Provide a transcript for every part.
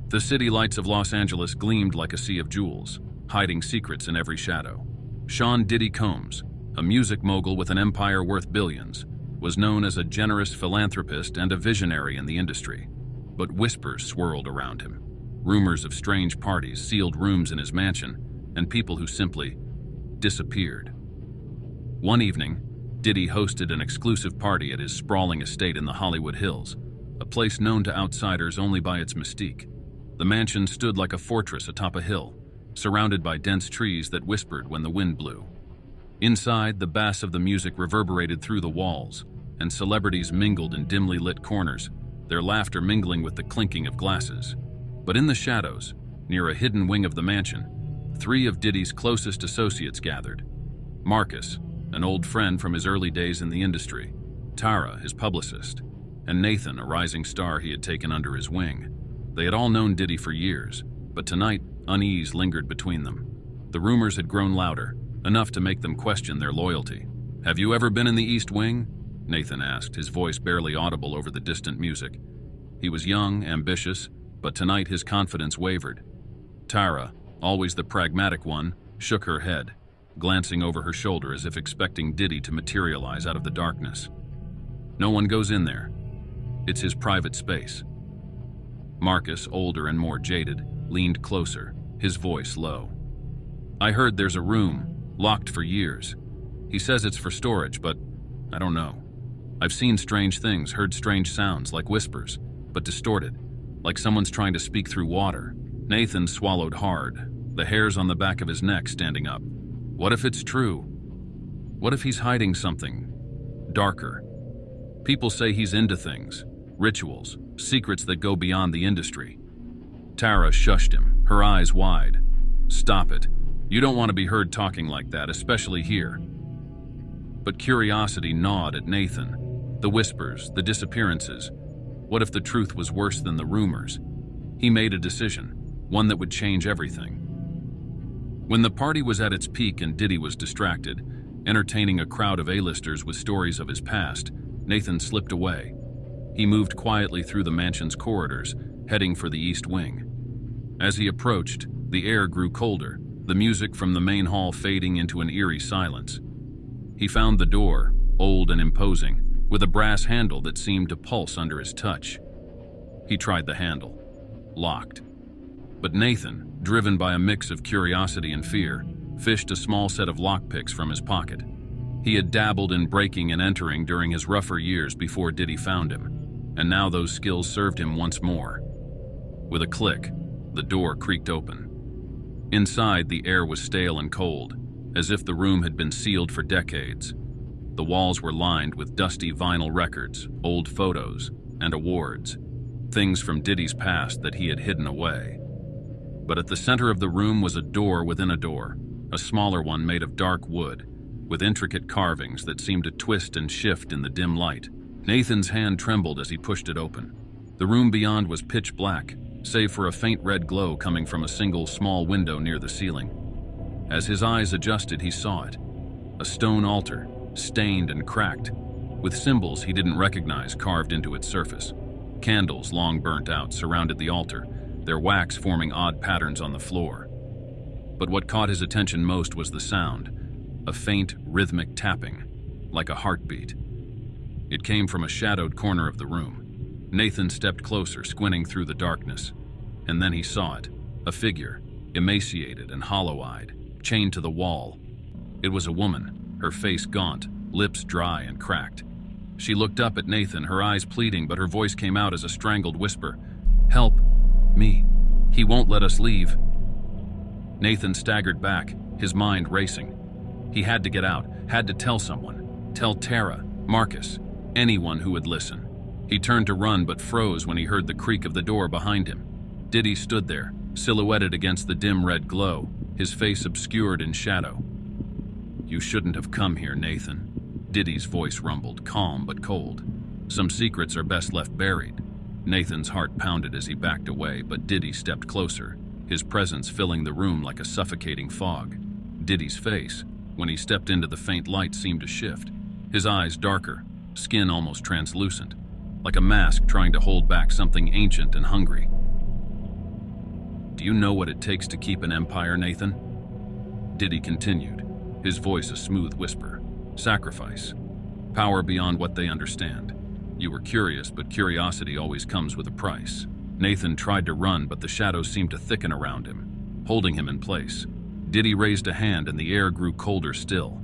The city lights of Los Angeles gleamed like a sea of jewels, hiding secrets in every shadow. Sean Diddy Combs, a music mogul with an empire worth billions, was known as a generous philanthropist and a visionary in the industry. But whispers swirled around him. Rumors of strange parties, sealed rooms in his mansion, and people who simply disappeared. One evening, Diddy hosted an exclusive party at his sprawling estate in the Hollywood Hills, a place known to outsiders only by its mystique. The mansion stood like a fortress atop a hill, surrounded by dense trees that whispered when the wind blew. Inside, the bass of the music reverberated through the walls, and celebrities mingled in dimly lit corners, their laughter mingling with the clinking of glasses. But in the shadows, near a hidden wing of the mansion, 3 of Diddy's closest associates gathered. Marcus, an old friend from his early days in the industry, Tara, his publicist, and Nathan, a rising star he had taken under his wing. They had all known Diddy for years, but tonight, unease lingered between them. The rumors had grown louder, enough to make them question their loyalty. "Have you ever been in the East Wing?" Nathan asked, his voice barely audible over the distant music. He was young, ambitious, but tonight his confidence wavered. Tara, always the pragmatic one, shook her head, glancing over her shoulder as if expecting Diddy to materialize out of the darkness. "No one goes in there. It's his private space." Marcus, older and more jaded, leaned closer, his voice low. "I heard there's a room, locked for years. He says it's for storage, but I don't know. I've seen strange things, heard strange sounds, like whispers, but distorted, like someone's trying to speak through water." Nathan swallowed hard, the hairs on the back of his neck standing up. What if it's true? What if he's hiding something darker? People say he's into things, rituals, secrets that go beyond the industry. Tara shushed him, her eyes wide. "Stop it. You don't want to be heard talking like that, especially here." But curiosity gnawed at Nathan. The whispers, the disappearances. What if the truth was worse than the rumors? He made a decision, one that would change everything. When the party was at its peak and Diddy was distracted, entertaining a crowd of A-listers with stories of his past, Nathan slipped away. He moved quietly through the mansion's corridors, heading for the East Wing. As he approached, the air grew colder, the music from the main hall fading into an eerie silence. He found the door, old and imposing, with a brass handle that seemed to pulse under his touch. He tried the handle. Locked. But Nathan, driven by a mix of curiosity and fear, fished a small set of lockpicks from his pocket. He had dabbled in breaking and entering during his rougher years before Diddy found him, and now those skills served him once more. With a click, the door creaked open. Inside, the air was stale and cold, as if the room had been sealed for decades. The walls were lined with dusty vinyl records, old photos, and awards, things from Diddy's past that he had hidden away. But at the center of the room was a door within a door, a smaller one made of dark wood, with intricate carvings that seemed to twist and shift in the dim light. Nathan's hand trembled as he pushed it open. The room beyond was pitch black, save for a faint red glow coming from a single small window near the ceiling. As his eyes adjusted, he saw it. A stone altar, stained and cracked, with symbols he didn't recognize carved into its surface. Candles, long burnt out, surrounded the altar, their wax forming odd patterns on the floor. But what caught his attention most was the sound, a faint, rhythmic tapping, like a heartbeat. It came from a shadowed corner of the room. Nathan stepped closer, squinting through the darkness, and then he saw it, a figure, emaciated and hollow-eyed, chained to the wall. It was a woman, her face gaunt, lips dry and cracked. She looked up at Nathan, her eyes pleading, but her voice came out as a strangled whisper. "Help me. He won't let us leave." Nathan staggered back, his mind racing. He had to get out, had to tell someone. Tell Tara, Marcus, anyone who would listen. He turned to run but froze when he heard the creak of the door behind him. Diddy stood there, silhouetted against the dim red glow, his face obscured in shadow. "You shouldn't have come here, Nathan." Diddy's voice rumbled, calm but cold. "Some secrets are best left buried." Nathan's heart pounded as he backed away, but Diddy stepped closer, his presence filling the room like a suffocating fog. Diddy's face, when he stepped into the faint light, seemed to shift, his eyes darker, skin almost translucent, like a mask trying to hold back something ancient and hungry. you know what it takes to keep an empire, Nathan?" Diddy continued, his voice a smooth whisper. "Sacrifice. Power beyond what they understand. You were curious, but curiosity always comes with a price." Nathan tried to run, but the shadows seemed to thicken around him, holding him in place. Diddy raised a hand and the air grew colder still.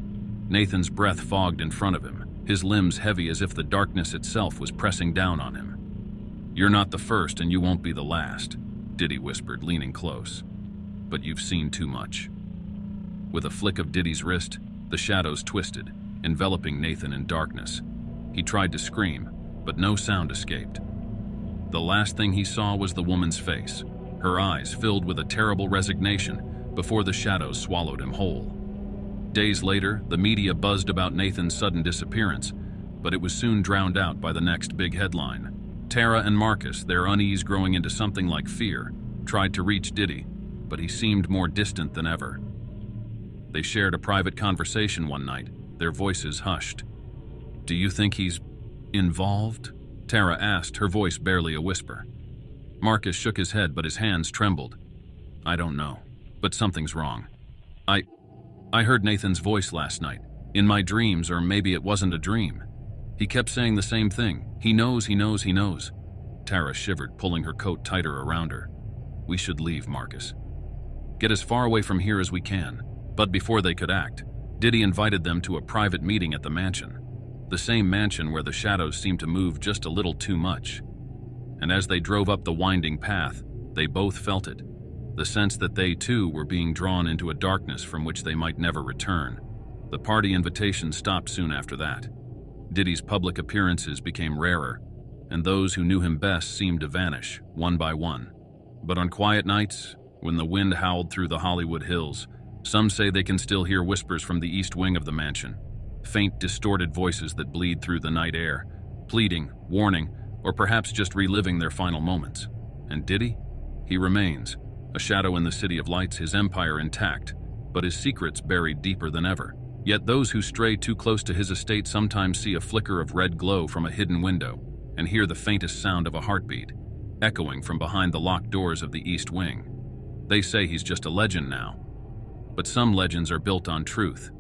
Nathan's breath fogged in front of him, his limbs heavy as if the darkness itself was pressing down on him. "You're not the first and you won't be the last," Diddy whispered, leaning close. "But you've seen too much." With a flick of Diddy's wrist, the shadows twisted, enveloping Nathan in darkness. He tried to scream, but no sound escaped. The last thing he saw was the woman's face, her eyes filled with a terrible resignation before the shadows swallowed him whole. Days later, the media buzzed about Nathan's sudden disappearance, but it was soon drowned out by the next big headline. Tara and Marcus, their unease growing into something like fear, tried to reach Diddy, but he seemed more distant than ever. They shared a private conversation one night, their voices hushed. "Do you think he's involved?" Tara asked, her voice barely a whisper. Marcus shook his head, but his hands trembled. "I don't know, but something's wrong. I heard Nathan's voice last night, in my dreams, or maybe it wasn't a dream. He kept saying the same thing. He knows, he knows, he knows." Tara shivered, pulling her coat tighter around her. "We should leave, Marcus. Get as far away from here as we can." But before they could act, Diddy invited them to a private meeting at the mansion. The same mansion where the shadows seemed to move just a little too much. And as they drove up the winding path, they both felt it. The sense that they too were being drawn into a darkness from which they might never return. The party invitation stopped soon after that. Diddy's public appearances became rarer, and those who knew him best seemed to vanish, one by one. But on quiet nights, when the wind howled through the Hollywood hills, some say they can still hear whispers from the east wing of the mansion, faint, distorted voices that bleed through the night air, pleading, warning, or perhaps just reliving their final moments. And Diddy? He remains, a shadow in the city of lights, his empire intact, but his secrets buried deeper than ever. Yet those who stray too close to his estate sometimes see a flicker of red glow from a hidden window and hear the faintest sound of a heartbeat, echoing from behind the locked doors of the east wing. They say he's just a legend now. But some legends are built on truth,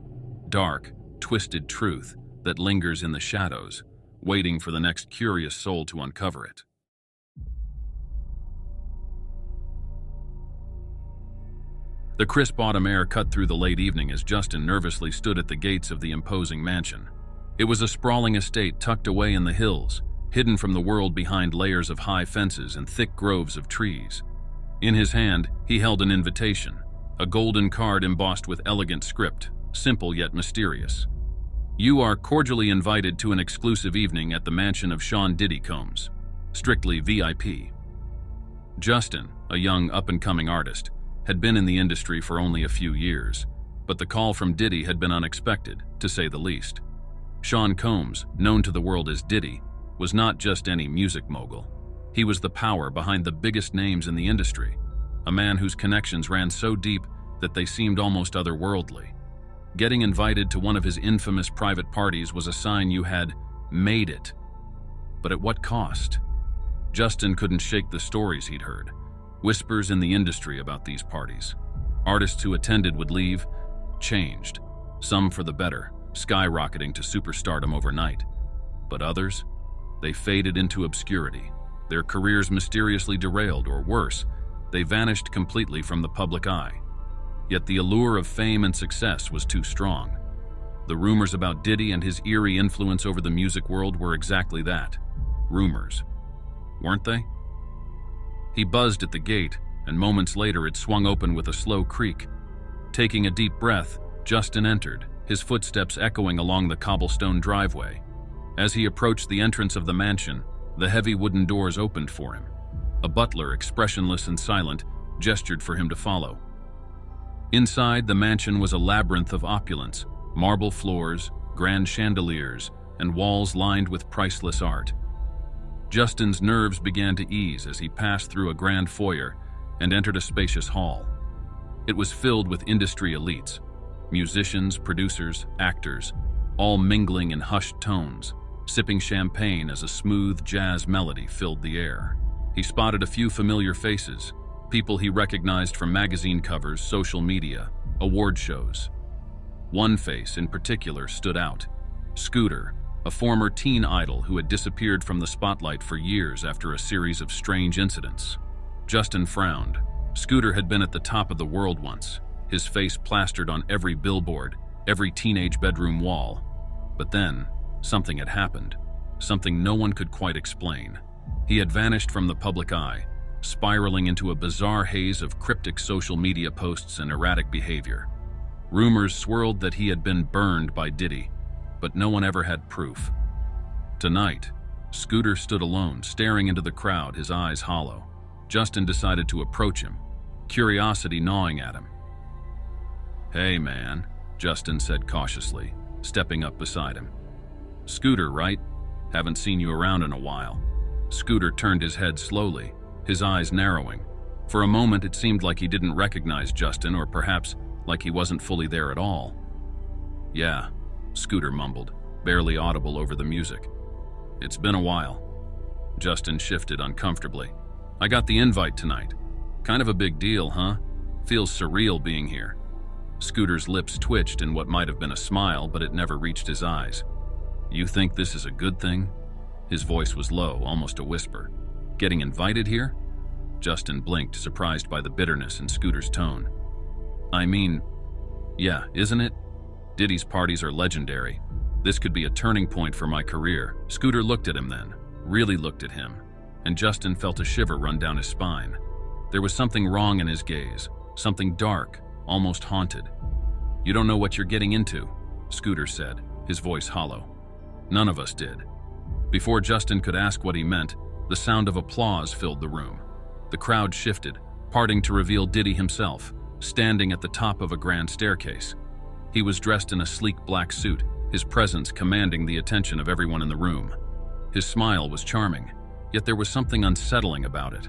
dark, twisted truth that lingers in the shadows, waiting for the next curious soul to uncover it. The crisp autumn air cut through the late evening as Justin nervously stood at the gates of the imposing mansion. It was a sprawling estate tucked away in the hills, hidden from the world behind layers of high fences and thick groves of trees. In his hand, he held an invitation, a golden card embossed with elegant script, simple yet mysterious. "You are cordially invited to an exclusive evening at the mansion of Sean Diddy Combs. Strictly VIP." Justin, a young up-and-coming artist, had been in the industry for only a few years, but the call from Diddy had been unexpected, to say the least. Sean Combs, known to the world as Diddy, was not just any music mogul. He was the power behind the biggest names in the industry, a man whose connections ran so deep that they seemed almost otherworldly. Getting invited to one of his infamous private parties was a sign you had made it. But at what cost? Justin couldn't shake the stories he'd heard. Whispers in the industry about these parties. Artists who attended would leave, changed, some for the better, skyrocketing to superstardom overnight. But others, they faded into obscurity. Their careers mysteriously derailed, or worse, they vanished completely from the public eye. Yet the allure of fame and success was too strong. The rumors about Diddy and his eerie influence over the music world were exactly that. Rumors. Weren't they? He buzzed at the gate, and moments later it swung open with a slow creak. Taking a deep breath, Justin entered, his footsteps echoing along the cobblestone driveway. As he approached the entrance of the mansion, the heavy wooden doors opened for him. A butler, expressionless and silent, gestured for him to follow. Inside, the mansion was a labyrinth of opulence, marble floors, grand chandeliers, and walls lined with priceless art. Justin's nerves began to ease as he passed through a grand foyer and entered a spacious hall. It was filled with industry elites, musicians, producers, actors, all mingling in hushed tones, sipping champagne as a smooth jazz melody filled the air. He spotted a few familiar faces, People he recognized from magazine covers, social media, award shows. One face in particular stood out. Scooter, a former teen idol who had disappeared from the spotlight for years after a series of strange incidents. Justin frowned. Scooter had been at the top of the world once, his face plastered on every billboard, every teenage bedroom wall. But then, something had happened, something no one could quite explain. He had vanished from the public eye, spiraling into a bizarre haze of cryptic social media posts and erratic behavior. Rumors swirled that he had been burned by Diddy, but no one ever had proof. Tonight, Scooter stood alone, staring into the crowd, his eyes hollow. Justin decided to approach him, curiosity gnawing at him. "Hey, man," Justin said cautiously, stepping up beside him. "Scooter, right? Haven't seen you around in a while." Scooter turned his head slowly, his eyes narrowing. For a moment, it seemed like he didn't recognize Justin, or perhaps like he wasn't fully there at all. "Yeah," Scooter mumbled, barely audible over the music. "It's been a while." Justin shifted uncomfortably. "I got the invite tonight. Kind of a big deal, huh? Feels surreal being here." Scooter's lips twitched in what might have been a smile, but it never reached his eyes. "You think this is a good thing?" His voice was low, almost a whisper. "Getting invited here?" Justin blinked, surprised by the bitterness in Scooter's tone. "I mean, yeah, isn't it? Diddy's parties are legendary. This could be a turning point for my career." Scooter looked at him then, really looked at him, and Justin felt a shiver run down his spine. There was something wrong in his gaze, something dark, almost haunted. "You don't know what you're getting into," Scooter said, his voice hollow. "None of us did." Before Justin could ask what he meant, the sound of applause filled the room. The crowd shifted, parting to reveal Diddy himself, standing at the top of a grand staircase. He was dressed in a sleek black suit, his presence commanding the attention of everyone in the room. His smile was charming, yet there was something unsettling about it,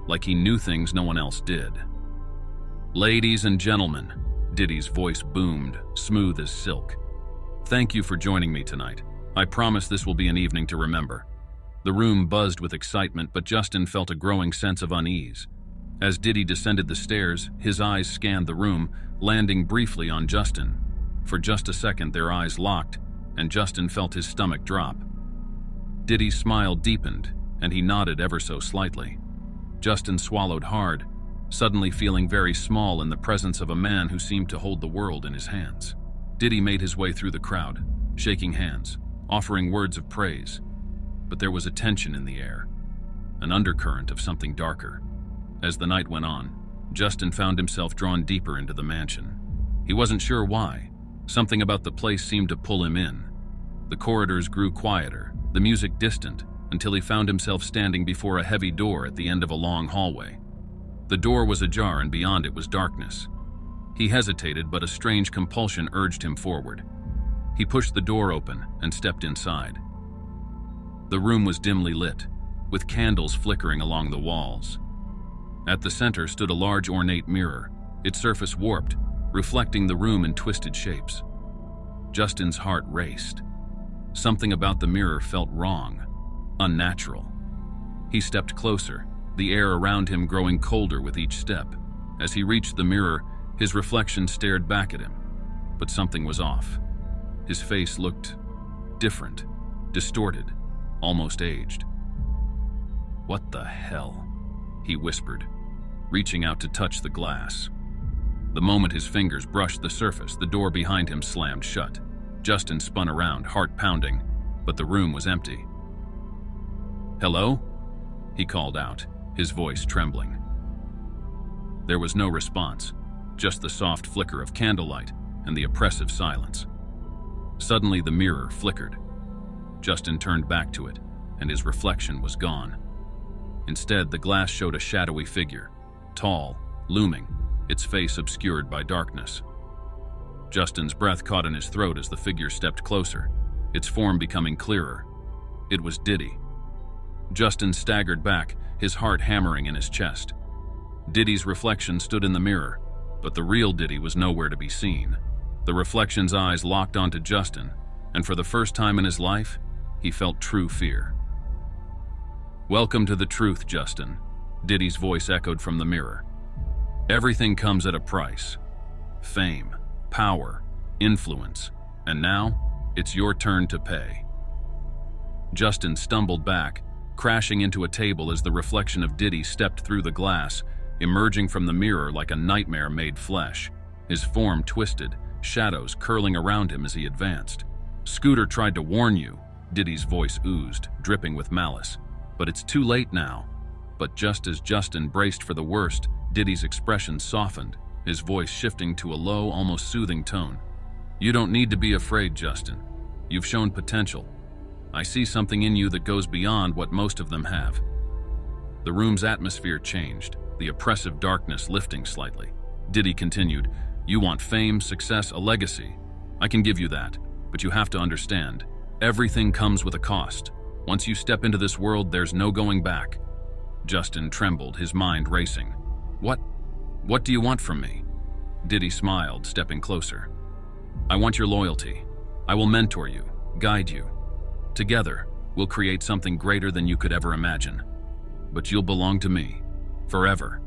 like he knew things no one else did. "Ladies and gentlemen," Diddy's voice boomed, smooth as silk. "Thank you for joining me tonight. I promise this will be an evening to remember." The room buzzed with excitement, but Justin felt a growing sense of unease. As Diddy descended the stairs, his eyes scanned the room, landing briefly on Justin. For just a second, their eyes locked, and Justin felt his stomach drop. Diddy's smile deepened, and he nodded ever so slightly. Justin swallowed hard, suddenly feeling very small in the presence of a man who seemed to hold the world in his hands. Diddy made his way through the crowd, shaking hands, offering words of praise. But there was a tension in the air, an undercurrent of something darker. As the night went on, Justin found himself drawn deeper into the mansion. He wasn't sure why. Something about the place seemed to pull him in. The corridors grew quieter, the music distant, until he found himself standing before a heavy door at the end of a long hallway. The door was ajar, and beyond it was darkness. He hesitated, but a strange compulsion urged him forward. He pushed the door open and stepped inside. The room was dimly lit, with candles flickering along the walls. At the center stood a large ornate mirror, its surface warped, reflecting the room in twisted shapes. Justin's heart raced. Something about the mirror felt wrong, unnatural. He stepped closer, the air around him growing colder with each step. As he reached the mirror, his reflection stared back at him, but something was off. His face looked different, distorted, almost aged. "What the hell?" he whispered, reaching out to touch the glass. The moment his fingers brushed the surface, the door behind him slammed shut. Justin spun around, heart pounding, but the room was empty. "Hello?" he called out, his voice trembling. There was no response, just the soft flicker of candlelight and the oppressive silence. Suddenly the mirror flickered. Justin turned back to it, and his reflection was gone. Instead, the glass showed a shadowy figure, tall, looming, its face obscured by darkness. Justin's breath caught in his throat as the figure stepped closer, its form becoming clearer. It was Diddy. Justin staggered back, his heart hammering in his chest. Diddy's reflection stood in the mirror, but the real Diddy was nowhere to be seen. The reflection's eyes locked onto Justin, and for the first time in his life, he felt true fear. "Welcome to the truth, Justin," Diddy's voice echoed from the mirror. Everything comes at a price. Fame, power, influence, and now it's your turn to pay. Justin stumbled back, crashing into a table as the reflection of Diddy stepped through the glass, emerging from the mirror like a nightmare made flesh. His form twisted, shadows curling around him as he advanced. "Scooter tried to warn you," Diddy's voice oozed, dripping with malice. "But it's too late now." But just as Justin braced for the worst, Diddy's expression softened, his voice shifting to a low, almost soothing tone. "You don't need to be afraid, Justin. You've shown potential. I see something in you that goes beyond what most of them have." The room's atmosphere changed, the oppressive darkness lifting slightly. Diddy continued, "You want fame, success, a legacy. I can give you that, but you have to understand, everything comes with a cost. Once you step into this world, there's no going back." Justin trembled, his mind racing. What do you want from me?" Diddy smiled, stepping closer. "I want your loyalty. I will mentor you, guide you. Together, we'll create something greater than you could ever imagine. But you'll belong to me, forever.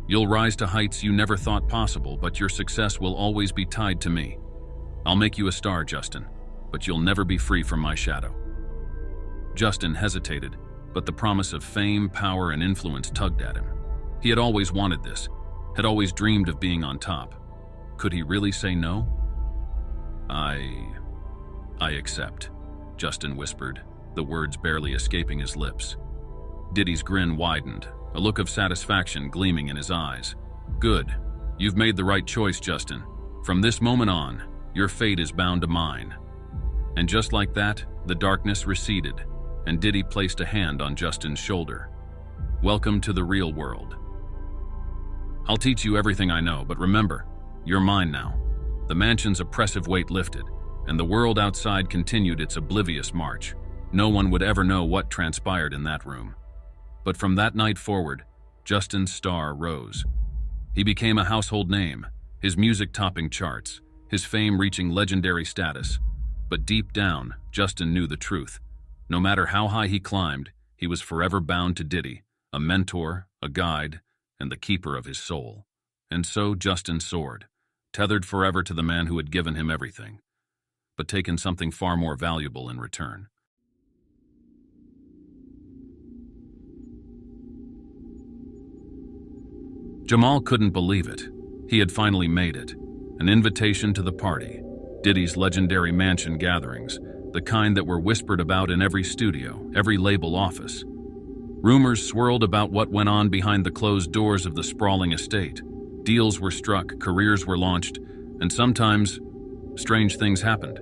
You'll rise to heights you never thought possible, but your success will always be tied to me. I'll make you a star, Justin, but you'll never be free from my shadow." Justin hesitated, but the promise of fame, power, and influence tugged at him. He had always wanted this, had always dreamed of being on top. Could he really say no? I accept," Justin whispered, the words barely escaping his lips. Diddy's grin widened, a look of satisfaction gleaming in his eyes. "Good. You've made the right choice, Justin. From this moment on, your fate is bound to mine." And just like that, the darkness receded, and Diddy placed a hand on Justin's shoulder. "Welcome to the real world. I'll teach you everything I know, but remember, you're mine now." The mansion's oppressive weight lifted, and the world outside continued its oblivious march. No one would ever know what transpired in that room. But from that night forward, Justin's star rose. He became a household name, his music topping charts, his fame reaching legendary status. But deep down, Justin knew the truth. No matter how high he climbed, he was forever bound to Diddy, a mentor, a guide, and the keeper of his soul. And so Justin soared, tethered forever to the man who had given him everything, but taken something far more valuable in return. Jamal couldn't believe it. He had finally made it. An invitation to the party, Diddy's legendary mansion gatherings, the kind that were whispered about in every studio, every label office. Rumors swirled about what went on behind the closed doors of the sprawling estate. Deals were struck, careers were launched, and sometimes strange things happened.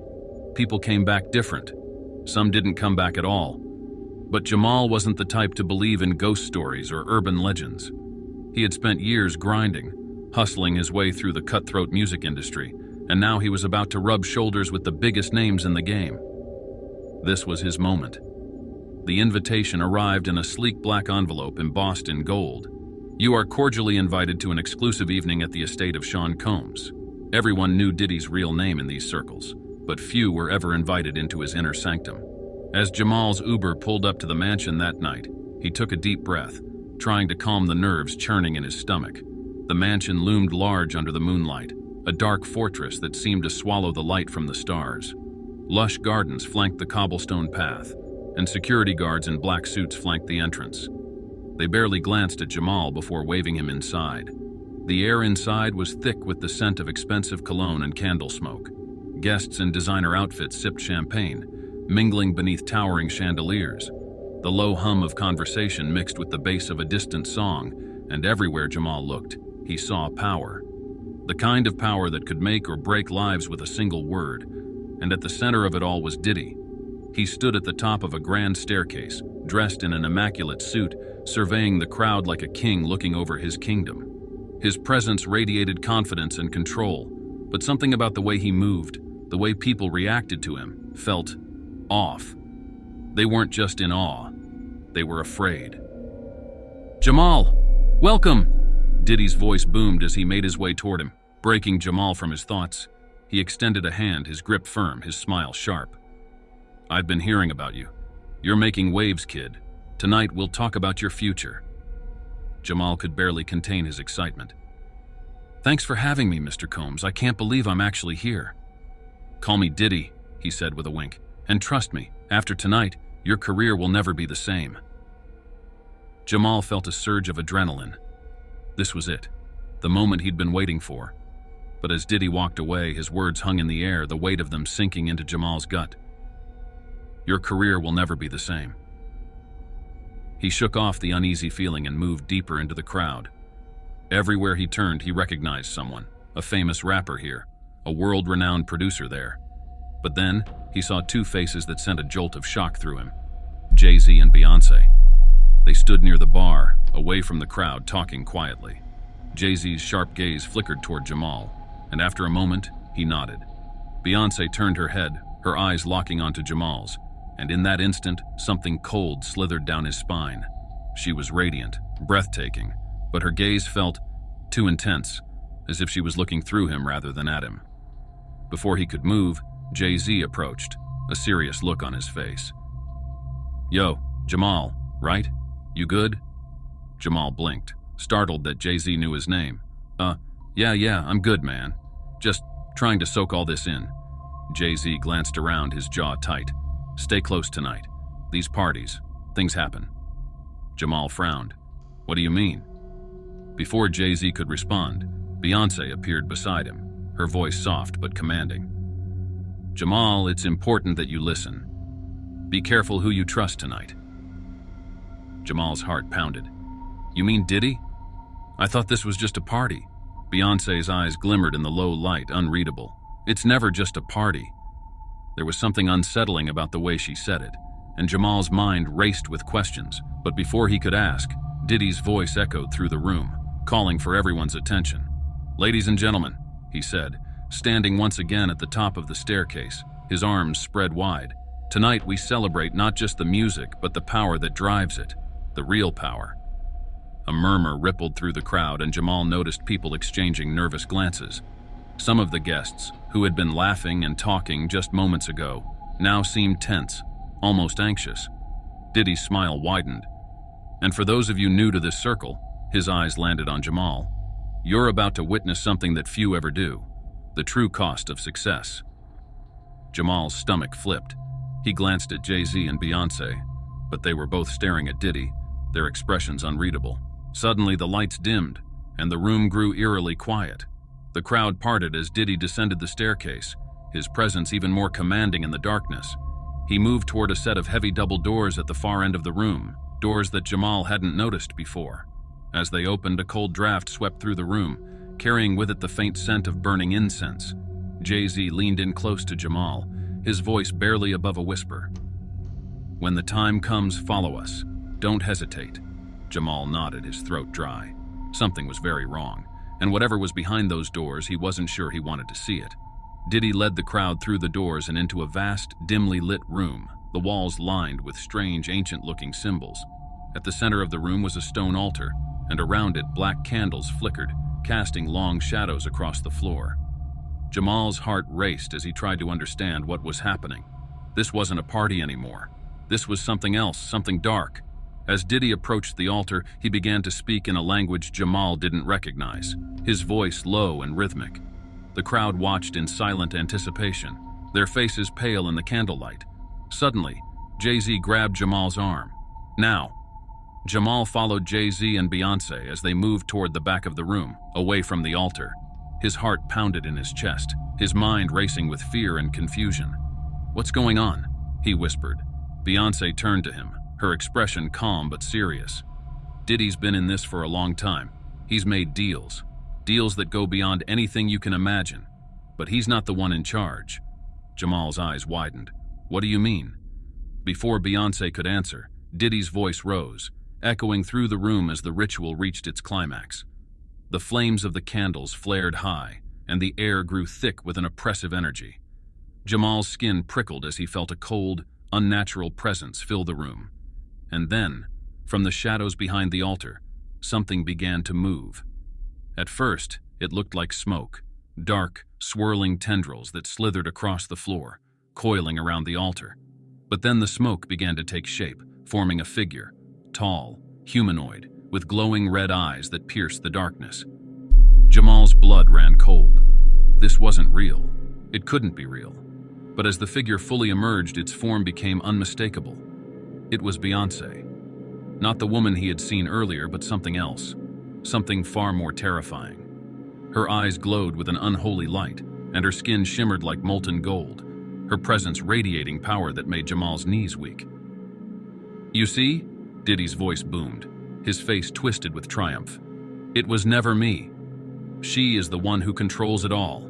People came back different. Some didn't come back at all. But Jamal wasn't the type to believe in ghost stories or urban legends. He had spent years grinding, hustling his way through the cutthroat music industry, and now he was about to rub shoulders with the biggest names in the game. This was his moment. The invitation arrived in a sleek black envelope embossed in gold. "You are cordially invited to an exclusive evening at the estate of Sean Combs." Everyone knew Diddy's real name in these circles, but few were ever invited into his inner sanctum. As Jamal's Uber pulled up to the mansion that night, he took a deep breath, trying to calm the nerves churning in his stomach. The mansion loomed large under the moonlight, a dark fortress that seemed to swallow the light from the stars. Lush gardens flanked the cobblestone path, and security guards in black suits flanked the entrance. They barely glanced at Jamal before waving him inside. The air inside was thick with the scent of expensive cologne and candle smoke. Guests in designer outfits sipped champagne, mingling beneath towering chandeliers. The low hum of conversation mixed with the bass of a distant song, and everywhere Jamal looked, he saw power. The kind of power that could make or break lives with a single word. And at the center of it all was Diddy. He stood at the top of a grand staircase, dressed in an immaculate suit, surveying the crowd like a king looking over his kingdom. His presence radiated confidence and control, but something about the way he moved, the way people reacted to him, felt off. They weren't just in awe, they were afraid. "Jamal, welcome!" Diddy's voice boomed as he made his way toward him, breaking Jamal from his thoughts. He extended a hand, his grip firm, his smile sharp. "I've been hearing about you. You're making waves, kid. Tonight we'll talk about your future." Jamal could barely contain his excitement. "Thanks for having me, Mr. Combs. I can't believe I'm actually here." "Call me Diddy," he said with a wink. "And trust me, after tonight, your career will never be the same." Jamal felt a surge of adrenaline. This was it, the moment he'd been waiting for. But as Diddy walked away, his words hung in the air, the weight of them sinking into Jamal's gut. "Your career will never be the same." He shook off the uneasy feeling and moved deeper into the crowd. Everywhere he turned, he recognized someone, a famous rapper here, a world-renowned producer there. But then, he saw two faces that sent a jolt of shock through him: Jay-Z and Beyoncé. They stood near the bar, away from the crowd, talking quietly. Jay-Z's sharp gaze flickered toward Jamal, and after a moment, he nodded. Beyoncé turned her head, her eyes locking onto Jamal's, and in that instant, something cold slithered down his spine. She was radiant, breathtaking, but her gaze felt too intense, as if she was looking through him rather than at him. Before he could move, Jay-Z approached, a serious look on his face. "Yo, Jamal, right? You good?" Jamal blinked, startled that Jay-Z knew his name. Yeah, I'm good, man. Just trying to soak all this in." Jay-Z glanced around, his jaw tight. "Stay close tonight. These parties, things happen." Jamal frowned. "What do you mean?" Before Jay-Z could respond, Beyoncé appeared beside him, her voice soft but commanding. "Jamal, it's important that you listen. Be careful who you trust tonight." Jamal's heart pounded. "You mean Diddy? I thought this was just a party." Beyoncé's eyes glimmered in the low light, unreadable. "It's never just a party." There was something unsettling about the way she said it, and Jamal's mind raced with questions. But before he could ask, Diddy's voice echoed through the room, calling for everyone's attention. "Ladies and gentlemen," he said, standing once again at the top of the staircase, his arms spread wide. "Tonight we celebrate not just the music, but the power that drives it, the real power." A murmur rippled through the crowd, and Jamal noticed people exchanging nervous glances. Some of the guests, who had been laughing and talking just moments ago, now seemed tense, almost anxious. Diddy's smile widened. "And for those of you new to this circle," his eyes landed on Jamal, "you're about to witness something that few ever do, the true cost of success." Jamal's stomach flipped. He glanced at Jay-Z and Beyoncé, but they were both staring at Diddy, their expressions unreadable. Suddenly the lights dimmed, and the room grew eerily quiet. The crowd parted as Diddy descended the staircase, his presence even more commanding in the darkness. He moved toward a set of heavy double doors at the far end of the room, doors that Jamal hadn't noticed before. As they opened, a cold draft swept through the room, carrying with it the faint scent of burning incense. Jay-Z leaned in close to Jamal, his voice barely above a whisper. "When the time comes, follow us. Don't hesitate." Jamal nodded, his throat dry. Something was very wrong, and whatever was behind those doors, he wasn't sure he wanted to see it. Diddy led the crowd through the doors and into a vast, dimly lit room, the walls lined with strange, ancient-looking symbols. At the center of the room was a stone altar, and around it black candles flickered, casting long shadows across the floor. Jamal's heart raced as he tried to understand what was happening. This wasn't a party anymore. This was something else, something dark. As Diddy approached the altar, he began to speak in a language Jamal didn't recognize, his voice low and rhythmic. The crowd watched in silent anticipation, their faces pale in the candlelight. Suddenly, Jay-Z grabbed Jamal's arm. "Now." Jamal followed Jay-Z and Beyoncé as they moved toward the back of the room, away from the altar. His heart pounded in his chest, his mind racing with fear and confusion. "What's going on?" he whispered. Beyoncé turned to him, her expression calm but serious. "Diddy's been in this for a long time. He's made deals that go beyond anything you can imagine. But he's not the one in charge." Jamal's eyes widened. "What do you mean?" Before Beyoncé could answer, Diddy's voice rose, echoing through the room as the ritual reached its climax. The flames of the candles flared high, and the air grew thick with an oppressive energy. Jamal's skin prickled as he felt a cold, unnatural presence fill the room. And then, from the shadows behind the altar, something began to move. At first, it looked like smoke, dark, swirling tendrils that slithered across the floor, coiling around the altar. But then the smoke began to take shape, forming a figure, tall, humanoid, with glowing red eyes that pierced the darkness. Jamal's blood ran cold. This wasn't real. It couldn't be real. But as the figure fully emerged, its form became unmistakable. It was Beyoncé. Not the woman he had seen earlier, but something else. Something far more terrifying. Her eyes glowed with an unholy light, and her skin shimmered like molten gold, her presence radiating power that made Jamal's knees weak. "You see?" Diddy's voice boomed, his face twisted with triumph. "It was never me. She is the one who controls it all."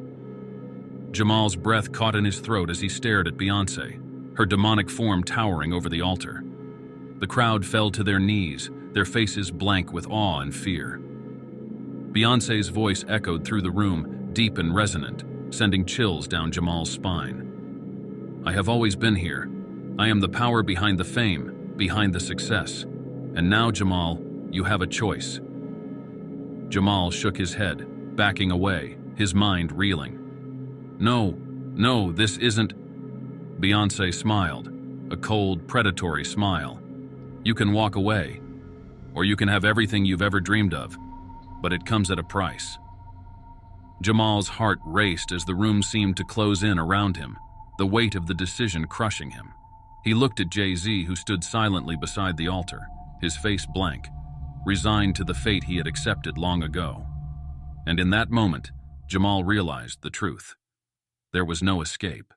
Jamal's breath caught in his throat as he stared at Beyoncé, her demonic form towering over the altar. The crowd fell to their knees, their faces blank with awe and fear. Beyoncé's voice echoed through the room, deep and resonant, sending chills down Jamal's spine. "I have always been here. I am the power behind the fame, behind the success. And now, Jamal, you have a choice." Jamal shook his head, backing away, his mind reeling. No, this isn't." Beyoncé smiled, a cold, predatory smile. "You can walk away, or you can have everything you've ever dreamed of, but it comes at a price." Jamal's heart raced as the room seemed to close in around him, the weight of the decision crushing him. He looked at Jay-Z, who stood silently beside the altar, his face blank, resigned to the fate he had accepted long ago. And in that moment, Jamal realized the truth. There was no escape.